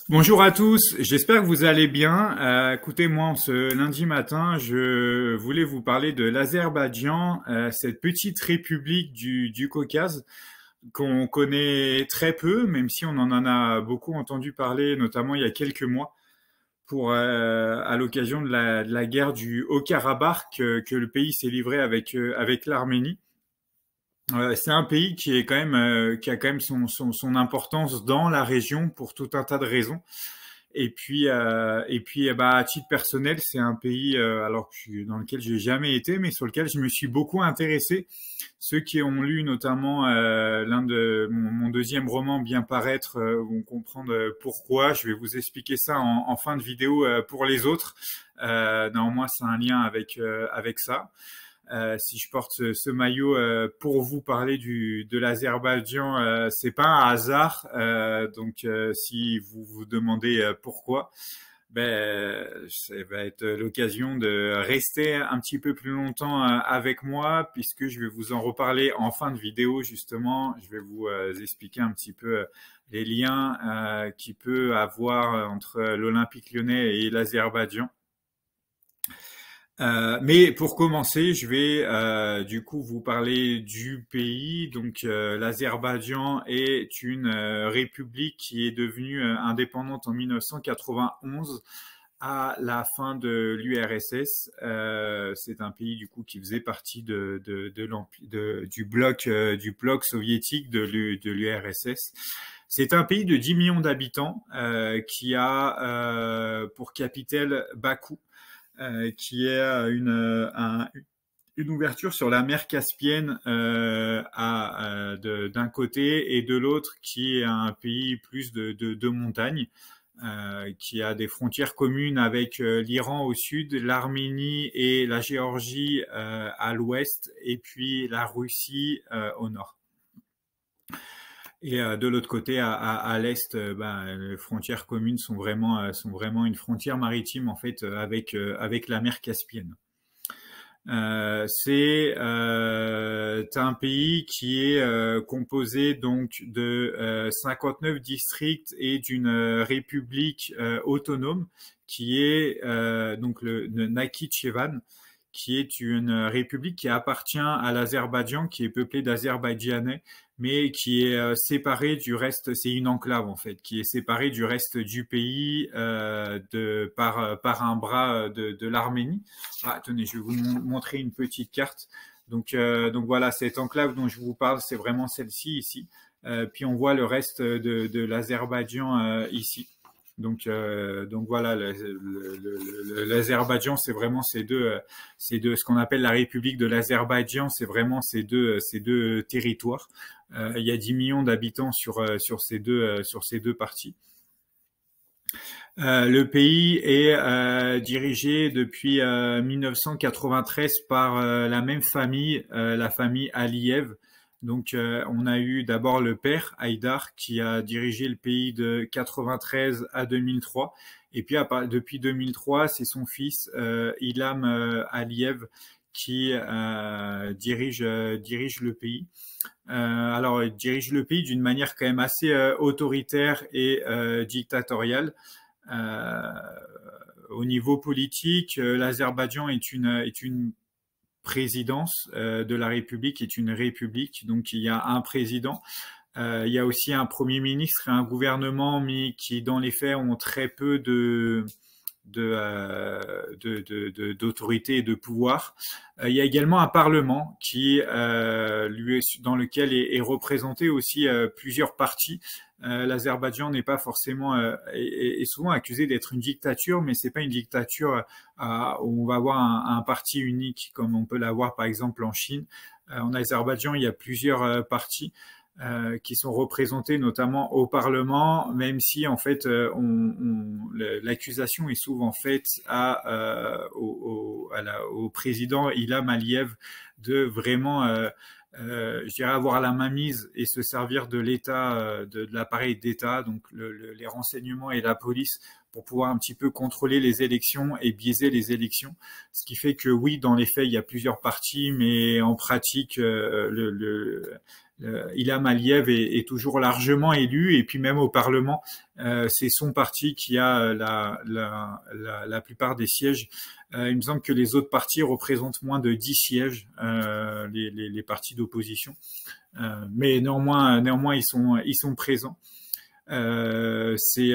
Bonjour à tous, j'espère que vous allez bien. Écoutez, moi, ce lundi matin, je voulais vous parler de l'Azerbaïdjan, cette petite république du Caucase qu'on connaît très peu, même si on en a beaucoup entendu parler, notamment il y a quelques mois, à l'occasion de la guerre du Haut-Karabakh que le pays s'est livré avec l'Arménie. C'est un pays qui est quand même qui a quand même son importance dans la région pour tout un tas de raisons. Bah, à titre personnel, c'est un pays dans lequel j'ai jamais été, mais sur lequel je me suis beaucoup intéressé. Ceux qui ont lu notamment l'un de mon deuxième roman Bien paraître vont comprendre pourquoi. Je vais vous expliquer ça en fin de vidéo pour les autres. Néanmoins, c'est un lien avec ça. Si je porte ce maillot pour vous parler de l'Azerbaïdjan, c'est pas un hasard. Si vous vous demandez pourquoi, ça va être l'occasion de rester un petit peu plus longtemps avec moi, puisque je vais vous en reparler en fin de vidéo justement. Je vais vous expliquer un petit peu les liens qu'il peut avoir entre l'Olympique Lyonnais et l'Azerbaïdjan. Mais pour commencer, je vais du coup vous parler du pays. Donc l'Azerbaïdjan est une république qui est devenue indépendante en 1991 à la fin de l'URSS. C'est un pays du coup qui faisait partie du bloc soviétique de l'URSS. C'est un pays de 10 millions d'habitants qui a pour capitale Bakou, qui est une ouverture sur la mer Caspienne d'un côté et de l'autre qui est un pays plus de montagne, qui a des frontières communes avec l'Iran au sud, l'Arménie et la Géorgie à l'ouest, et puis la Russie au nord. Et de l'autre côté, à l'est, les frontières communes sont vraiment une frontière maritime en fait avec la mer Caspienne. C'est un pays qui est composé donc de 59 districts et d'une république autonome qui est donc le Nakhitchevan, qui est une république qui appartient à l'Azerbaïdjan, qui est peuplée d'Azerbaïdjanais, mais qui est séparée du reste. C'est une enclave en fait, qui est séparée du reste du pays par un bras de l'Arménie. Ah, tenez, je vais vous montrer une petite carte. Donc voilà, cette enclave dont je vous parle, c'est vraiment celle-ci ici. Puis on voit le reste de l'Azerbaïdjan ici. Donc voilà, l'Azerbaïdjan, c'est vraiment ce qu'on appelle la République de l'Azerbaïdjan, c'est vraiment ces deux territoires. Il y a 10 millions d'habitants sur ces deux parties. Le pays est dirigé depuis 1993 par la même famille, la famille Aliyev. Donc, on a eu d'abord le père, Haïdar, qui a dirigé le pays de 93 à 2003. Et puis, depuis 2003, c'est son fils, Ilham Aliyev, qui dirige le pays. Alors, il dirige le pays d'une manière quand même assez autoritaire et dictatoriale. Au niveau politique, l'Azerbaïdjan est une présidence de la République, est une république, donc il y a un président. Il y a aussi un premier ministre et un gouvernement, mais qui dans les faits ont très peu d'autorité et de pouvoir. Il y a également un parlement dans lequel est représenté aussi plusieurs partis. L'Azerbaïdjan n'est pas forcément est souvent accusé d'être une dictature, mais c'est pas une dictature où on va avoir un parti unique comme on peut l'avoir par exemple en Chine. En Azerbaïdjan, il y a plusieurs partis qui sont représentés notamment au Parlement, même si en fait l'accusation est souvent faite au président Ilham Aliyev de vraiment je dirais avoir la mainmise et se servir de l'État, de l'appareil d'État, donc les renseignements et la police pour pouvoir un petit peu contrôler les élections et biaiser les élections. Ce qui fait que oui, dans les faits, il y a plusieurs partis, mais en pratique, Ilham Aliyev est toujours largement élu, et puis même au Parlement, c'est son parti qui a la plupart des sièges. Il me semble que les autres partis représentent moins de 10 sièges, les partis d'opposition. Mais néanmoins ils sont présents. C'est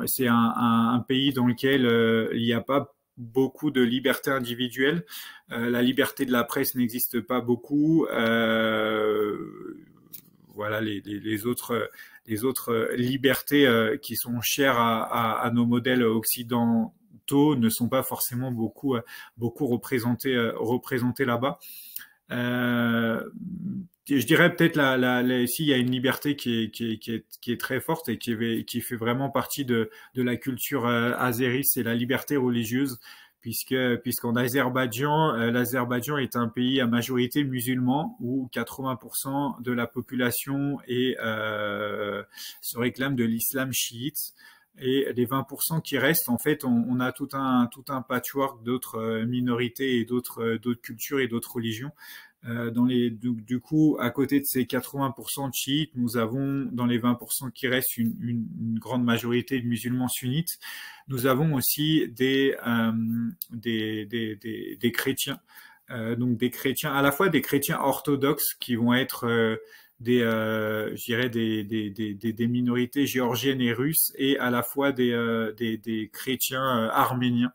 c'est un pays dans lequel il n'y a pas beaucoup de liberté individuelle. La liberté de la presse n'existe pas beaucoup. Voilà les autres libertés qui sont chères à nos modèles occidentaux ne sont pas forcément beaucoup représentées là-bas. Je dirais peut-être ici il y a une liberté qui est très forte et qui fait vraiment partie de la culture azérie, c'est la liberté religieuse, puisqu'en Azerbaïdjan, l'Azerbaïdjan est un pays à majorité musulman où 80% de la population se réclame de l'islam chiite. Et les 20% qui restent, en fait, on a tout un patchwork d'autres minorités et d'autres cultures et d'autres religions. Du coup, à côté de ces 80% de chiites, nous avons dans les 20% qui restent une grande majorité de musulmans sunnites. Nous avons aussi des chrétiens, donc des chrétiens, à la fois des chrétiens orthodoxes qui vont être je dirais des minorités géorgiennes et russes, et à la fois des chrétiens arméniens.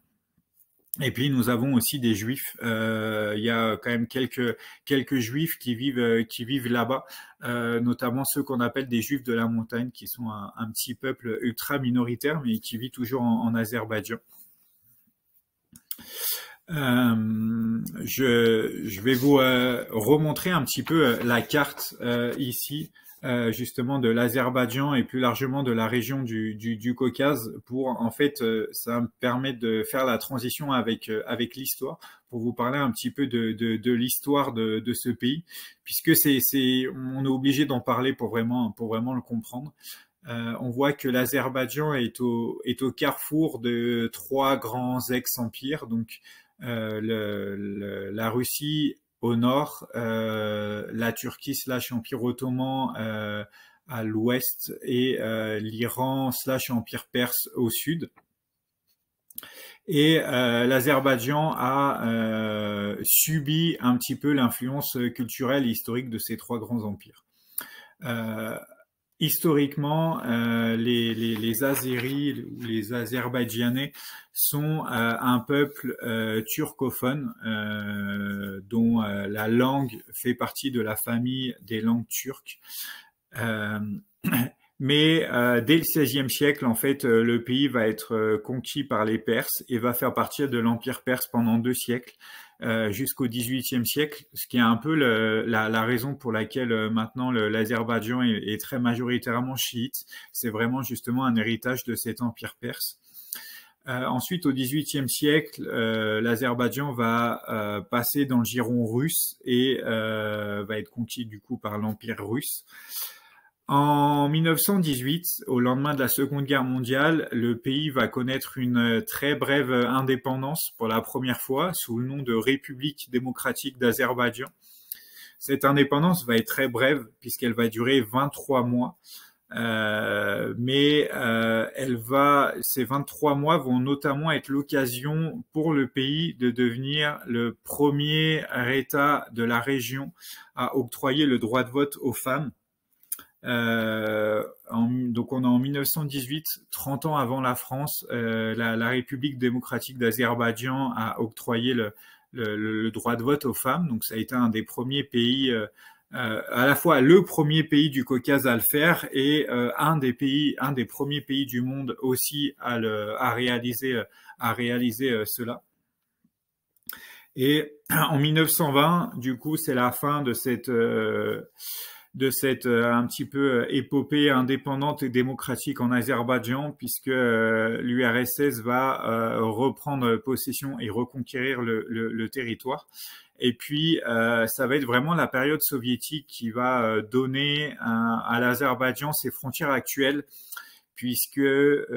Et puis nous avons aussi des juifs. Il y a quand même quelques juifs qui vivent là-bas, notamment ceux qu'on appelle des juifs de la montagne, qui sont un petit peuple ultra minoritaire, mais qui vit toujours en Azerbaïdjan. Je vais vous remontrer un petit peu la carte ici, justement de l'Azerbaïdjan et plus largement de la région du Caucase, pour en fait ça me permet de faire la transition avec l'histoire, pour vous parler un petit peu de l'histoire de ce pays, puisque on est obligé d'en parler pour vraiment le comprendre. On voit que l'Azerbaïdjan est au carrefour de trois grands ex-empires, donc la Russie au nord, la Turquie / Empire ottoman à l'ouest, et l'Iran / Empire perse au sud. Et l'Azerbaïdjan a subi un petit peu l'influence culturelle et historique de ces trois grands empires. Historiquement, les Azéris ou les Azerbaïdjanais sont un peuple turcophone dont la langue fait partie de la famille des langues turques. Mais dès le XVIe siècle, en fait, le pays va être conquis par les Perses et va faire partie de l'Empire perse pendant 2 siècles. Jusqu'au XVIIIe siècle, ce qui est un peu la raison pour laquelle maintenant l'Azerbaïdjan est très majoritairement chiite. C'est vraiment justement un héritage de cet empire perse. Ensuite, au XVIIIe siècle, l'Azerbaïdjan va passer dans le giron russe et va être conquis du coup par l'empire russe. En 1918, au lendemain de la Seconde Guerre mondiale, le pays va connaître une très brève indépendance pour la première fois sous le nom de République démocratique d'Azerbaïdjan. Cette indépendance va être très brève puisqu'elle va durer 23 mois. Mais ces 23 mois vont notamment être l'occasion pour le pays de devenir le premier État de la région à octroyer le droit de vote aux femmes. Donc on est en 1918, 30 ans avant la France, la République démocratique d'Azerbaïdjan a octroyé le droit de vote aux femmes. Donc ça a été un des premiers pays, à la fois le premier pays du Caucase à le faire et un des premiers pays du monde aussi à réaliser cela. Et en 1920, du coup, c'est la fin de cette un petit peu épopée indépendante et démocratique en Azerbaïdjan, puisque l'URSS va reprendre possession et reconquérir le territoire. Et puis, ça va être vraiment la période soviétique qui va donner à l'Azerbaïdjan ses frontières actuelles, puisque le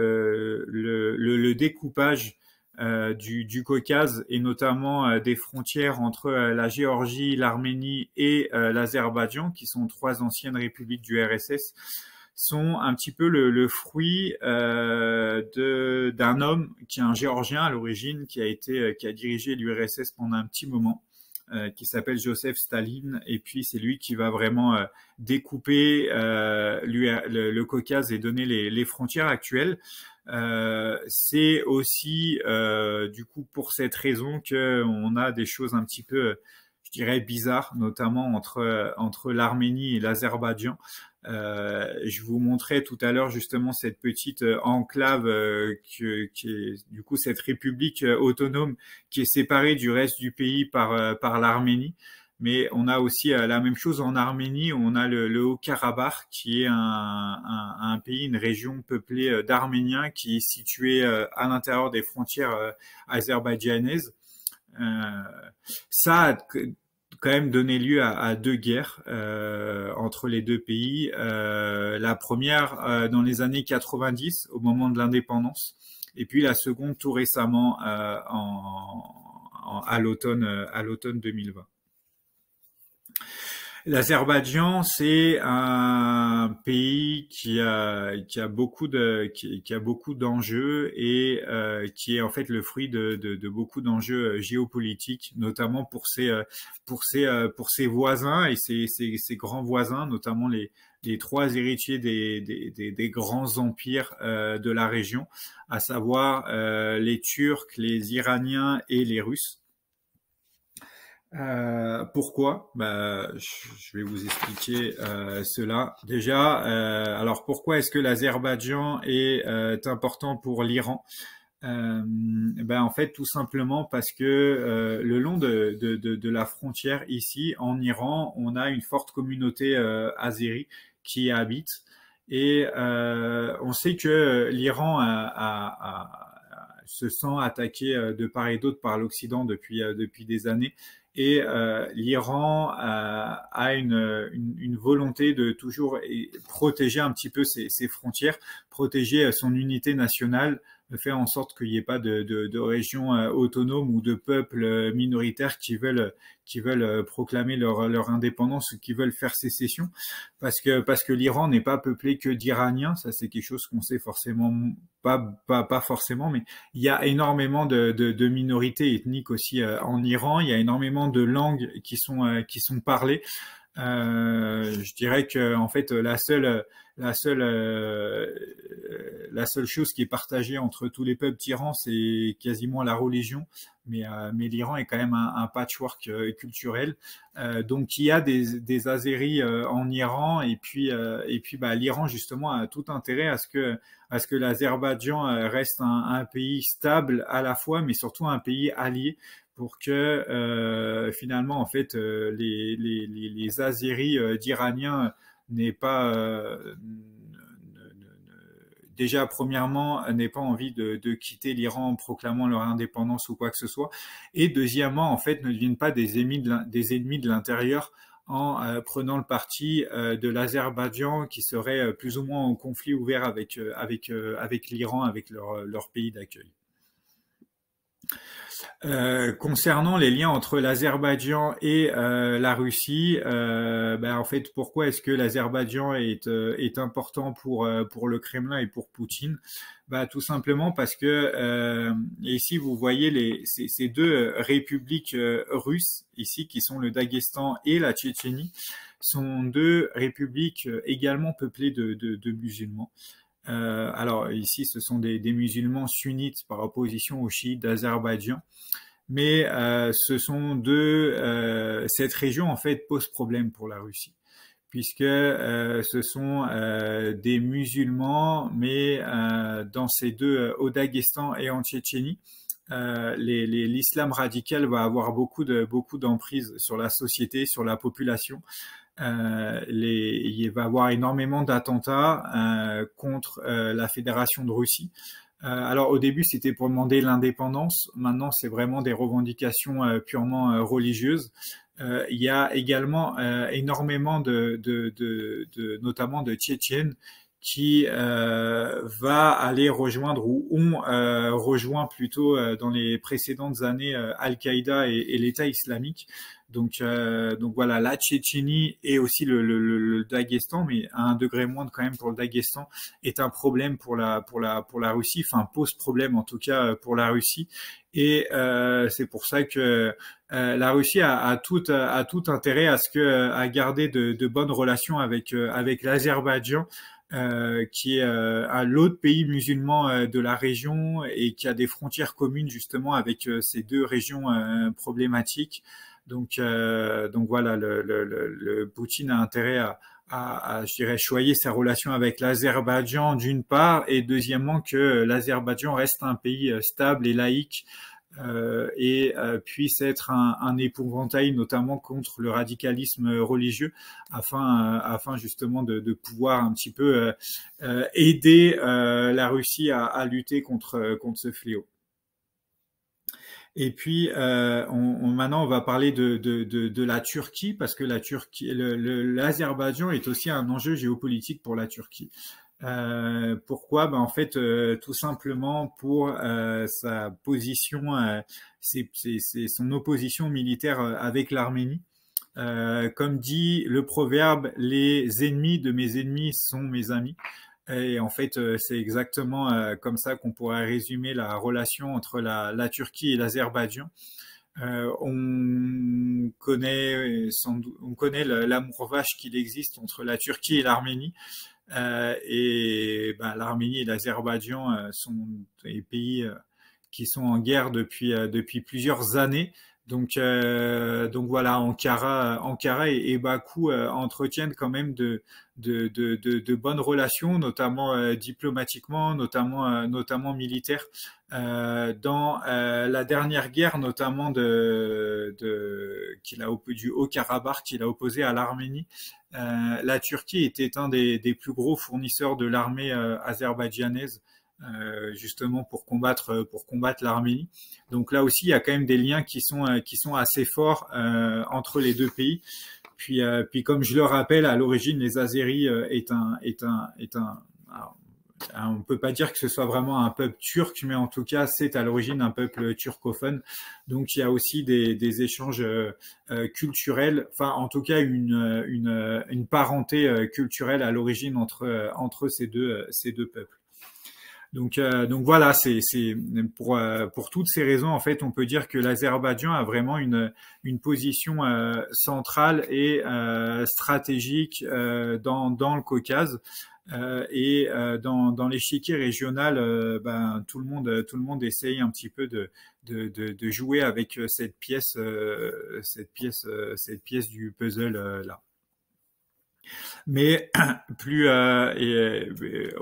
découpage du Caucase et notamment des frontières entre la Géorgie, l'Arménie et l'Azerbaïdjan, qui sont trois anciennes républiques du RSS, sont un petit peu le fruit d'un homme qui est un Géorgien à l'origine, qui a dirigé l'URSS pendant un petit moment, qui s'appelle Joseph Staline, et puis c'est lui qui va vraiment découper le Caucase et donner les frontières actuelles. C'est aussi du coup pour cette raison que on a des choses un petit peu, je dirais, bizarres, notamment entre l'Arménie et l'Azerbaïdjan. Je vous montrais tout à l'heure justement cette petite enclave qui est du coup cette république autonome qui est séparée du reste du pays par l'Arménie. Mais on a aussi la même chose en Arménie, où on a le Haut-Karabakh, qui est un pays, une région peuplée d'Arméniens, qui est située à l'intérieur des frontières azerbaïdjanaises. Ça a quand même donné lieu à deux guerres entre les deux pays. La première dans les années 90, au moment de l'indépendance, et puis la seconde tout récemment à l'automne 2020. L'Azerbaïdjan, c'est un pays qui a beaucoup d'enjeux et qui est en fait le fruit de beaucoup d'enjeux géopolitiques, notamment pour ses voisins et ses grands voisins, notamment les trois héritiers des grands empires de la région, à savoir les Turcs, les Iraniens et les Russes. Pourquoi? Je vais vous expliquer cela. Déjà, alors pourquoi est-ce que l'Azerbaïdjan est important pour l'Iran? En fait, tout simplement parce que le long de la frontière ici, en Iran, on a une forte communauté azérie qui y habite. Et on sait que l'Iran se sent attaqué de part et d'autre par l'Occident depuis des années. Et l'Iran a une volonté de toujours protéger un petit peu ses frontières, protéger son unité nationale, faire en sorte qu'il n'y ait pas de régions autonomes ou de peuples minoritaires qui veulent proclamer leur indépendance ou qui veulent faire sécession, parce que l'Iran n'est pas peuplé que d'Iraniens. Ça, c'est quelque chose qu'on sait forcément pas forcément, mais il y a énormément de minorités ethniques aussi en Iran. Il y a énormément de langues qui sont parlées. Je dirais que en fait la seule chose qui est partagée entre tous les peuples d'Iran, c'est quasiment la religion, mais l'Iran est quand même un patchwork culturel. Donc il y a des Azéris en Iran, et puis l'Iran justement a tout intérêt à ce que l'Azerbaïdjan reste un pays stable à la fois, mais surtout un pays allié, pour que finalement en fait les Azéris d'Iraniens n'aient pas déjà premièrement n'aient pas envie de quitter l'Iran en proclamant leur indépendance ou quoi que ce soit, et deuxièmement en fait ne deviennent pas des ennemis de l'intérieur en prenant le parti de l'Azerbaïdjan, qui serait plus ou moins en conflit ouvert avec l'Iran, avec leur pays d'accueil. Concernant les liens entre l'Azerbaïdjan et la Russie, en fait, pourquoi est-ce que l'Azerbaïdjan est important pour le Kremlin et pour Poutine? Tout simplement parce que ici vous voyez ces deux républiques russes ici, qui sont le Daghestan et la Tchétchénie, sont deux républiques également peuplées de musulmans. Alors ici, ce sont des musulmans sunnites par opposition aux chiites d'Azerbaïdjan, mais cette région en fait pose problème pour la Russie, puisque ce sont des musulmans, mais dans ces deux, au Daghestan et en Tchétchénie, l'islam radical va avoir beaucoup d'emprise sur la société, sur la population. Il va y avoir énormément d'attentats contre la Fédération de Russie. Alors au début c'était pour demander l'indépendance, maintenant c'est vraiment des revendications purement religieuses. Il y a également énormément notamment de Tchétchènes qui va aller rejoindre ou ont rejoint plutôt dans les précédentes années Al-Qaïda et l'État islamique. Donc voilà, la Tchétchénie et aussi le Daghestan, mais à un degré moindre quand même pour le Daghestan, est un problème pour la Russie, enfin pose problème en tout cas pour la Russie. Et c'est pour ça que la Russie a tout intérêt à garder de bonnes relations avec l'Azerbaïdjan, qui est l'autre pays musulman de la région et qui a des frontières communes justement avec ces deux régions problématiques. Donc voilà, le Poutine a intérêt je dirais, choyer sa relation avec l'Azerbaïdjan d'une part, et deuxièmement que l'Azerbaïdjan reste un pays stable et laïque, et puisse être un épouvantail notamment contre le radicalisme religieux, afin justement de pouvoir un petit peu aider la Russie à lutter contre ce fléau. Et puis maintenant on va parler de la Turquie, parce que la Turquie, l'Azerbaïdjan est aussi un enjeu géopolitique pour la Turquie. Pourquoi? En fait, tout simplement pour sa position, c'est son opposition militaire avec l'Arménie. Comme dit le proverbe, les ennemis de mes ennemis sont mes amis. Et en fait, c'est exactement comme ça qu'on pourrait résumer la relation entre la Turquie et l'Azerbaïdjan. On connaît l'amour vache qu'il existe entre la Turquie et l'Arménie. L'Arménie et l'Azerbaïdjan sont des pays qui sont en guerre depuis plusieurs années. Donc voilà, Ankara et Bakou entretiennent quand même de bonnes relations, notamment diplomatiquement, notamment militaires. Dans la dernière guerre, notamment du Haut-Karabakh qu'il a opposé à l'Arménie, la Turquie était un des plus gros fournisseurs de l'armée azerbaïdjanaise, justement pour combattre l'Arménie. Donc là aussi, il y a quand même des liens qui sont assez forts entre les deux pays. Puis comme je le rappelle, à l'origine, les Azéris alors, on ne peut pas dire que ce soit vraiment un peuple turc, mais en tout cas, c'est à l'origine un peuple turcophone. Donc, il y a aussi des échanges culturels, enfin, en tout cas, une parenté culturelle à l'origine entre ces deux peuples. Donc voilà, c'est pour toutes ces raisons, en fait, on peut dire que l'Azerbaïdjan a vraiment une position centrale et stratégique dans le Caucase. Et dans l'échiquier régional, tout le monde essaye un petit peu de jouer avec cette pièce du puzzle là. Mais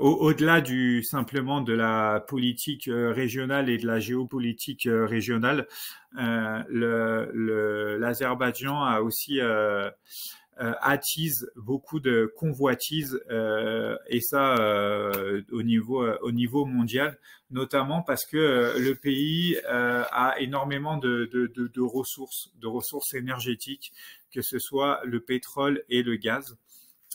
au-delà simplement de la politique régionale et de la géopolitique régionale, l'Azerbaïdjan a aussi attise beaucoup de convoitises, et ça au niveau mondial, notamment parce que le pays a énormément de ressources énergétiques, que ce soit le pétrole et le gaz.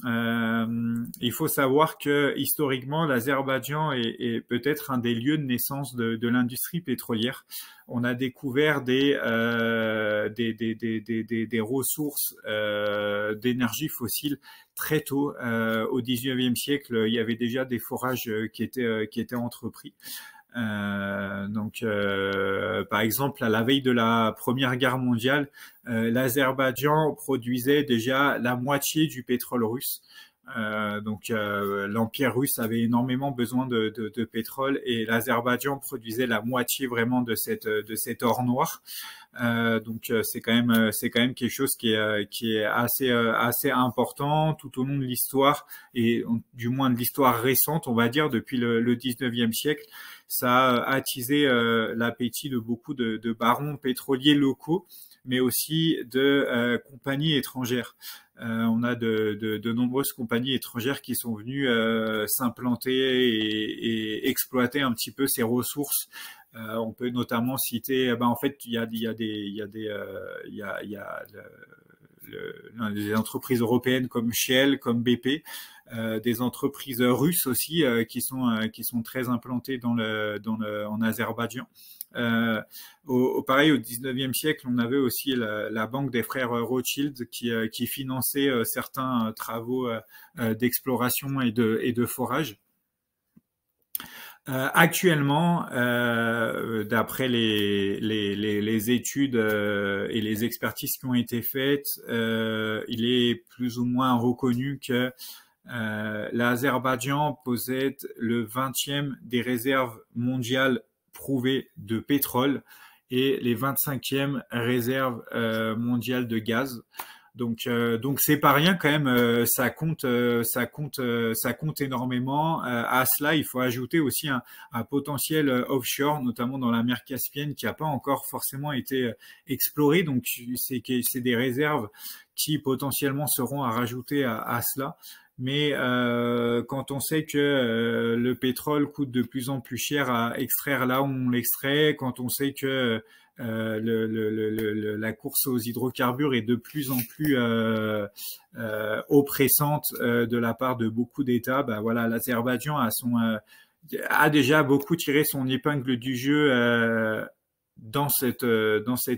Il faut savoir que historiquement, l'Azerbaïdjan est peut-être un des lieux de naissance de l'industrie pétrolière. On a découvert des ressources d'énergie fossile très tôt. Au 19e siècle, il y avait déjà des forages qui étaient entrepris. Par exemple, à la veille de la Première Guerre mondiale, l'Azerbaïdjan produisait déjà la moitié du pétrole russe. L'Empire russe avait énormément besoin de pétrole, et l'Azerbaïdjan produisait la moitié vraiment de cet or noir. C'est quand même quelque chose qui est assez important tout au long de l'histoire, et du moins de l'histoire récente, on va dire depuis le 19e siècle. Ça a attisé l'appétit de beaucoup de barons pétroliers locaux, mais aussi de compagnies étrangères. On a de nombreuses compagnies étrangères qui sont venues s'implanter et exploiter un petit peu ces ressources. On peut notamment citer, en fait, il y a des entreprises européennes comme Shell, comme BP, des entreprises russes aussi qui sont très implantées en Azerbaïdjan. Pareil, au 19e siècle, on avait aussi la banque des frères Rothschild qui finançait certains travaux d'exploration et de forage. Actuellement, d'après les études et les expertises qui ont été faites, il est plus ou moins reconnu que l'Azerbaïdjan possède le 20e des réserves mondiales prouvées de pétrole et les 25e réserves mondiales de gaz. Donc c'est pas rien quand même. Ça compte énormément. À cela, il faut ajouter aussi un potentiel offshore, notamment dans la mer Caspienne, qui n'a pas encore forcément été exploré. Donc c'est des réserves qui potentiellement seront à rajouter à cela. Mais quand on sait que le pétrole coûte de plus en plus cher à extraire là où on l'extrait, quand on sait que la course aux hydrocarbures est de plus en plus oppressante de la part de beaucoup d'États, bah voilà, l'Azerbaïdjan a déjà beaucoup tiré son épingle du jeu dans cet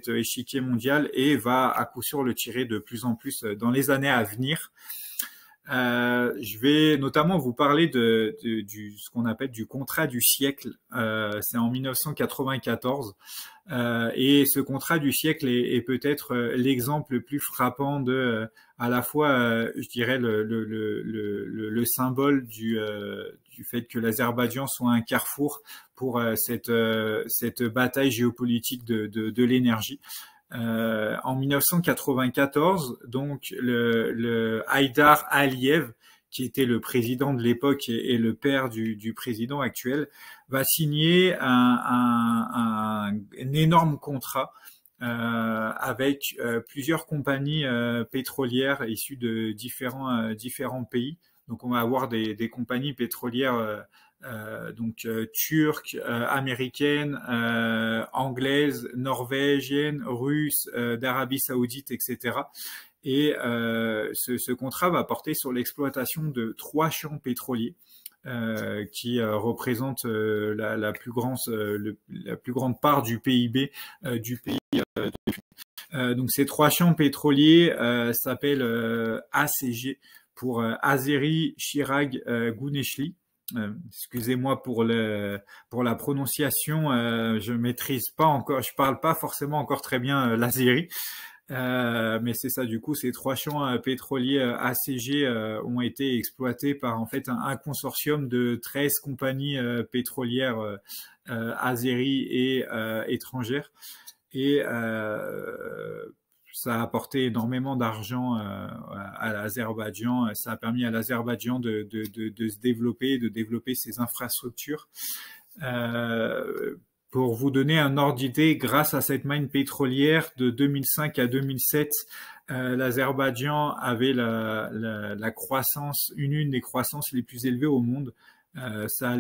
échiquier mondial et va à coup sûr le tirer de plus en plus dans les années à venir. Je vais notamment vous parler ce qu'on appelle du contrat du siècle. C'est en 1994. Et ce contrat du siècle est peut-être l'exemple le plus frappant à la fois, je dirais, le symbole du fait que l'Azerbaïdjan soit un carrefour pour cette bataille géopolitique de l'énergie. En 1994, donc le Haïdar Aliyev, qui était le président de l'époque et le père du président actuel, va signer un énorme contrat avec plusieurs compagnies pétrolières issues de différents pays. Donc on va avoir des compagnies pétrolières turques, américaines, anglaises, norvégiennes, russes, d'Arabie Saoudite, etc. Et ce contrat va porter sur l'exploitation de 3 champs pétroliers qui représentent la plus grande part du PIB du pays. Donc ces 3 champs pétroliers s'appellent ACG pour Azeri Chirag Guneshli. Excusez-moi pour la prononciation, je maîtrise pas encore, je parle pas forcément encore très bien l'azéri, mais c'est ça. Du coup, ces 3 champs pétroliers ACG ont été exploités par en fait un consortium de 13 compagnies pétrolières azéri et étrangères. Et ça a apporté énormément d'argent à l'Azerbaïdjan. Ça a permis à l'Azerbaïdjan de se développer, de développer ses infrastructures. Pour vous donner un ordre d'idée, grâce à cette manne pétrolière de 2005 à 2007, l'Azerbaïdjan avait la croissance, une des croissances les plus élevées au monde. Ça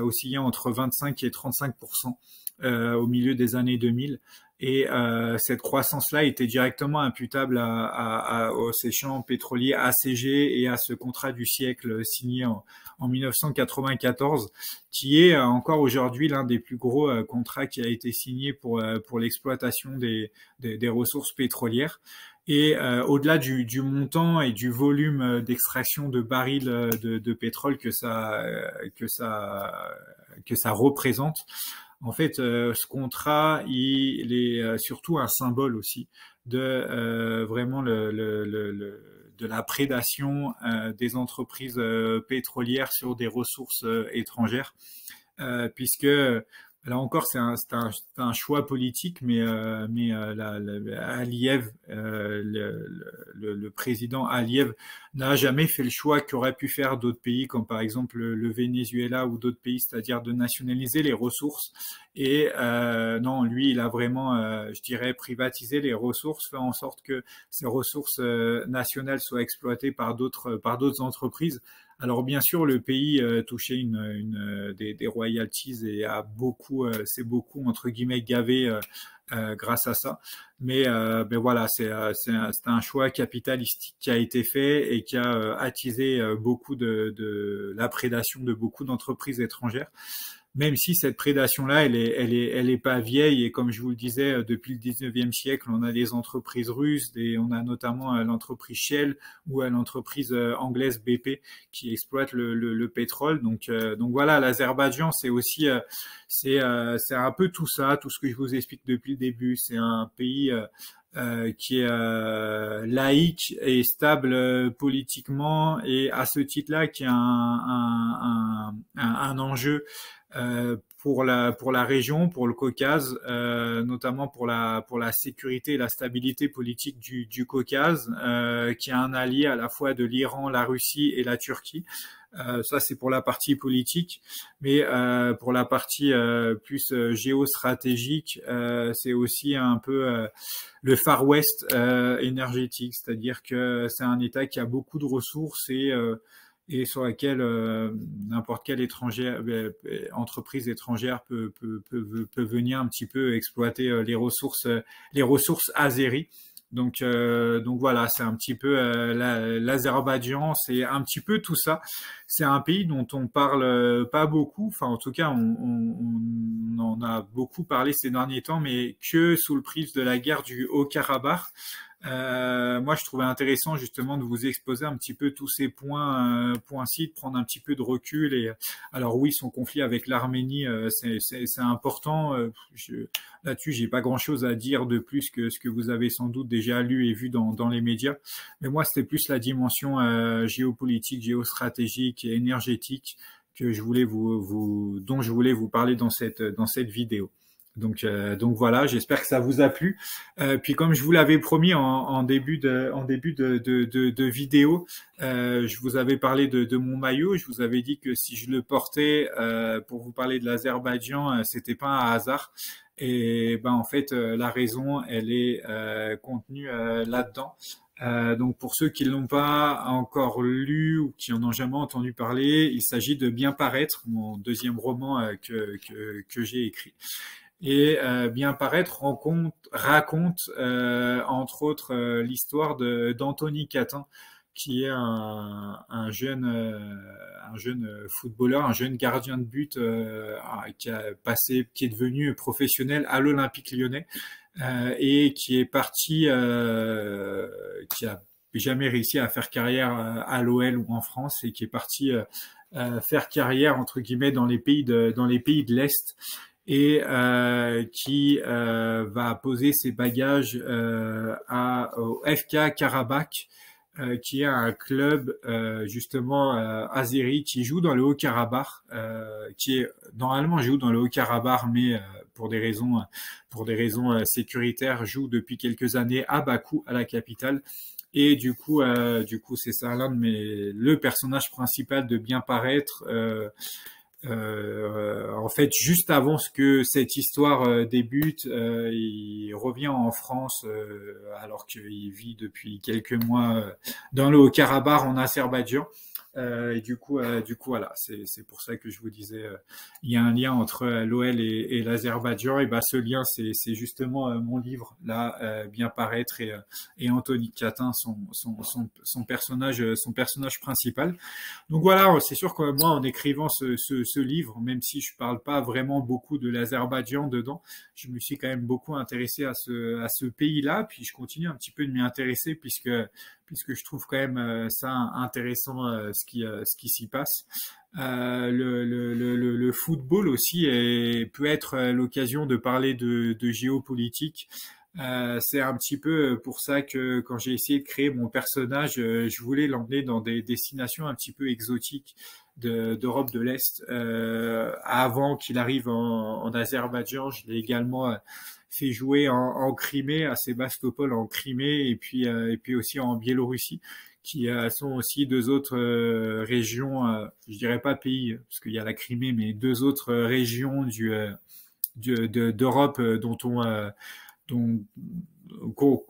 oscillait entre 25 et 35% au milieu des années 2000. Et cette croissance-là était directement imputable à ces champs pétroliers ACG et à ce contrat du siècle signé en 1994, qui est encore aujourd'hui l'un des plus gros contrats qui a été signé pour l'exploitation des ressources pétrolières. Et au-delà du montant et du volume d'extraction de barils de pétrole que ça représente, en fait, ce contrat, il est surtout un symbole aussi de vraiment de la prédation des entreprises pétrolières sur des ressources étrangères, puisque là encore, c'est un choix politique, mais Aliyev, le président Aliyev, n'a jamais fait le choix qu'auraient pu faire d'autres pays, comme par exemple le Venezuela ou d'autres pays, c'est-à-dire de nationaliser les ressources. Et non, lui, il a vraiment, je dirais, privatisé les ressources, fait en sorte que ces ressources nationales soient exploitées par d'autres entreprises. Alors bien sûr, le pays touchait des royalties et s'est beaucoup entre guillemets gavé grâce à ça. Mais voilà, c'est un choix capitalistique qui a été fait et qui a attisé beaucoup de la prédation de beaucoup d'entreprises étrangères. Même si cette prédation-là, elle est pas vieille et comme je vous le disais, depuis le 19e siècle, on a des entreprises russes, on a notamment l'entreprise Shell ou l'entreprise anglaise BP qui exploite le pétrole. Donc voilà, l'Azerbaïdjan, c'est aussi, c'est un peu tout ça, tout ce que je vous explique depuis le début. C'est un pays qui est laïque et stable politiquement et à ce titre-là qui a un enjeu pour la région, pour le Caucase, notamment pour la sécurité et la stabilité politique du Caucase, qui est un allié à la fois de l'Iran, la Russie et la Turquie. Ça, c'est pour la partie politique, mais pour la partie plus géostratégique, c'est aussi un peu le Far West énergétique, c'est-à-dire que c'est un État qui a beaucoup de ressources et sur laquelle n'importe quelle entreprise étrangère peut venir un petit peu exploiter les ressources azéries. Donc voilà, c'est un petit peu l'Azerbaïdjan, c'est un petit peu tout ça. C'est un pays dont on parle pas beaucoup, enfin en tout cas on en a beaucoup parlé ces derniers temps, mais que sous le prisme de la guerre du Haut-Karabakh. Moi, je trouvais intéressant justement de vous exposer un petit peu tous ces points-ci, de prendre un petit peu de recul. Et alors oui, son conflit avec l'Arménie, c'est important. Là-dessus, j'ai pas grand-chose à dire de plus que ce que vous avez sans doute déjà lu et vu dans les médias. Mais moi, c'était plus la dimension géopolitique, géostratégique et énergétique que je voulais dont je voulais vous parler dans cette vidéo. Donc voilà, j'espère que ça vous a plu. Puis comme je vous l'avais promis en début de vidéo, je vous avais parlé de mon maillot. Je vous avais dit que si je le portais pour vous parler de l'Azerbaïdjan, c'était pas un hasard. Et ben en fait, la raison, elle est contenue là-dedans. Donc pour ceux qui ne l'ont pas encore lu ou qui en ont jamais entendu parler, il s'agit de Bien paraître, mon deuxième roman que j'ai écrit. Et Bien paraître raconte entre autres l'histoire d'Anthony Catin, qui est un jeune footballeur, un jeune gardien de but qui est devenu professionnel à l'Olympique Lyonnais et qui est parti, qui a jamais réussi à faire carrière à l'OL ou en France et qui est parti faire carrière entre guillemets dans les pays de l'Est et qui va poser ses bagages au FK Karabakh, qui est un club justement azéri qui joue dans le Haut-Karabakh, qui est normalement joue dans le Haut-Karabakh, mais pour des raisons sécuritaires, joue depuis quelques années à Bakou, à la capitale. Et du coup, c'est ça le personnage principal de Bien paraître. En fait, juste avant que cette histoire débute, il revient en France alors qu'il vit depuis quelques mois dans le Haut-Karabakh en Azerbaïdjan. Et du coup, voilà, c'est pour ça que je vous disais, il y a un lien entre l'OL et l'Azerbaïdjan. Et ben, ce lien, c'est justement mon livre là, Bien paraître et Anthony Catin, son personnage principal. Donc voilà, c'est sûr que moi, en écrivant ce livre, même si je parle pas vraiment beaucoup de l'Azerbaïdjan dedans, je me suis quand même beaucoup intéressé à ce pays-là. Puis je continue un petit peu de m'y intéresser puisque je trouve quand même ça intéressant ce qui s'y passe. Le football aussi peut être l'occasion de parler de géopolitique. C'est un petit peu pour ça que quand j'ai essayé de créer mon personnage, je voulais l'emmener dans des destinations un petit peu exotiques d'Europe de l'Est. Avant qu'il arrive en Azerbaïdjan, je l'ai également fait jouer en Crimée, à Sébastopol en Crimée, et puis aussi en Biélorussie, qui sont aussi deux autres régions, je dirais pas pays, parce qu'il y a la Crimée, mais deux autres régions d'Europe dont,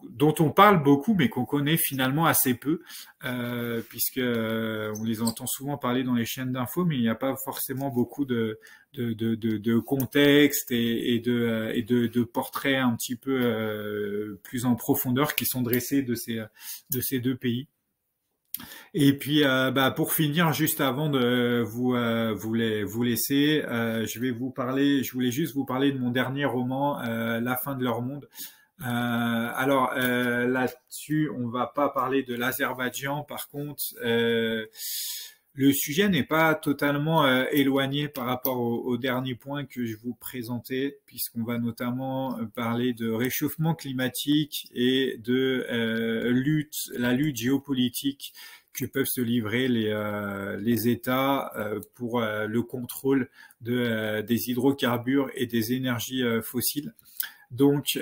dont on parle beaucoup, mais qu'on connaît finalement assez peu, puisque on les entend souvent parler dans les chaînes d'infos, mais il n'y a pas forcément beaucoup de contexte et de portraits un petit peu plus en profondeur qui sont dressés de ces deux pays. Et puis, pour finir, juste avant de vous laisser, je voulais juste vous parler de mon dernier roman, La fin de leur monde. Alors là-dessus, on va pas parler de l'Azerbaïdjan. Par contre, le sujet n'est pas totalement éloigné par rapport au dernier point que je vous présentais, puisqu'on va notamment parler de réchauffement climatique et de la lutte géopolitique que peuvent se livrer les États pour le contrôle des hydrocarbures et des énergies fossiles. Donc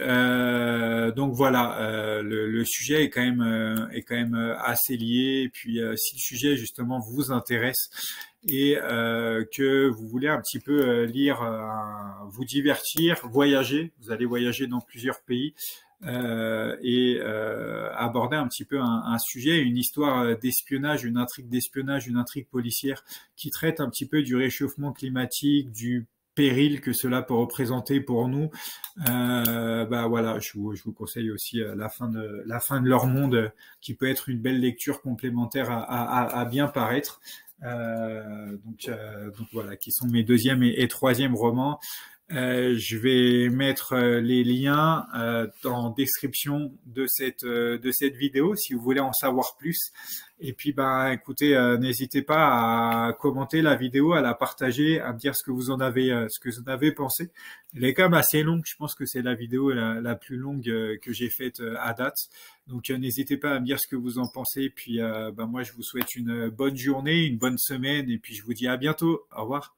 voilà, le sujet est quand même assez lié. Et puis si le sujet justement vous intéresse et que vous voulez un petit peu lire, vous divertir, voyager, vous allez voyager dans plusieurs pays et aborder un petit peu un sujet, une histoire d'espionnage, une intrigue d'espionnage, une intrigue policière qui traite un petit peu du réchauffement climatique, du péril que cela peut représenter pour nous. Voilà, je vous conseille aussi la fin de leur monde, qui peut être une belle lecture complémentaire à bien paraître. Donc voilà, qui sont mes deuxième et troisième romans. Je vais mettre les liens dans la description de cette vidéo si vous voulez en savoir plus. Et puis écoutez, n'hésitez pas à commenter la vidéo, à la partager, à me dire ce que vous en avez pensé. Elle est quand même assez longue. Je pense que c'est la vidéo la plus longue que j'ai faite à date. Donc n'hésitez pas à me dire ce que vous en pensez. Puis moi je vous souhaite une bonne journée, une bonne semaine, et puis je vous dis à bientôt. Au revoir.